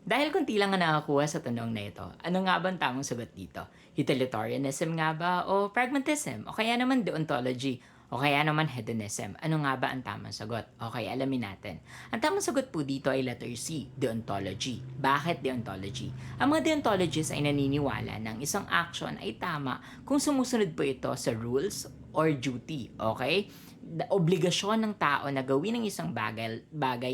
Dahil konti lang ang nakakuha sa tanong na ito, ano nga ba ang tamang sagot dito? Utilitarianism nga ba o pragmatism? O kaya naman deontology? O kaya naman hedonism? Ano nga ba ang tamang sagot? Okay, alamin natin. Ang tamang sagot po dito ay letter C, deontology. Bakit deontology? Ang mga deontologists ay naniniwala ng isang action ay tama kung sumusunod po ito sa rules or duty. Okay? Obligasyon ng tao na gawin ang isang bagay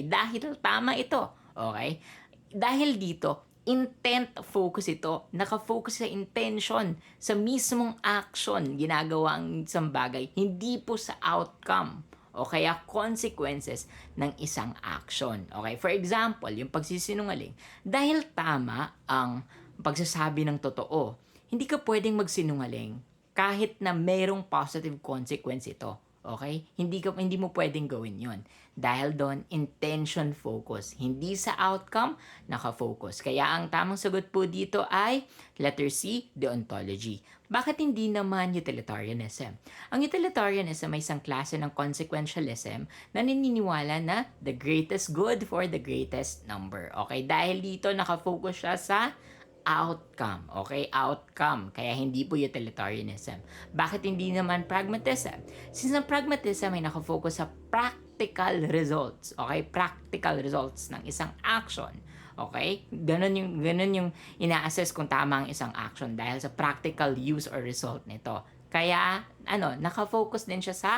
dahil tama ito. Okay? Dahil dito, intent focus ito. Nakafocus sa intention, sa mismong action ginagawa ang isang bagay, hindi po sa outcome o kaya consequences ng isang action. Okay? For example, yung pagsisinungaling. Dahil tama ang pagsasabi ng totoo, hindi ka pwedeng magsinungaling kahit na mayroong positive consequence ito. Okay? Hindi mo pwedeng gawin 'yon. Dahil doon, intention focus. Hindi sa outcome, naka-focus. Kaya ang tamang sagot po dito ay letter C, deontology. Bakit hindi naman utilitarianism? Ang utilitarianism ay isang klase ng consequentialism na naniniwala na the greatest good for the greatest number. Okay? Dahil dito, naka-focus siya sa outcome. Okay? Outcome. Kaya hindi po utilitarianism. Bakit hindi naman pragmatism? Since ang pragmatism ay nakafocus sa practical results. Okay? Practical results ng isang action. Okay? Ganun yung ina-assess kung tama ang isang action dahil sa practical use or result nito. Kaya, nakafocus din siya sa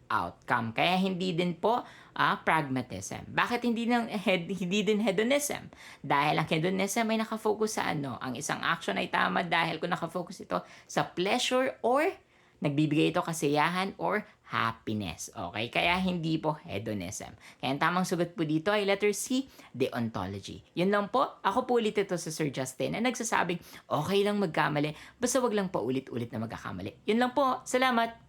outcome. Kaya hindi din po pragmatism. Bakit hindi din hedonism? Dahil ang hedonism ay nakafocus sa ang isang action ay tama dahil kung nakafocus ito sa pleasure or nagbibigay ito kasiyahan or happiness. Okay? Kaya hindi po hedonism. Kaya ang tamang sagot po dito ay letter C, deontology. Yun lang po. Ako po ulit ito sa Sir Justin na nagsasabing okay lang magkamali, basta wag lang pa ulit-ulit na magkakamali. Yun lang po. Salamat!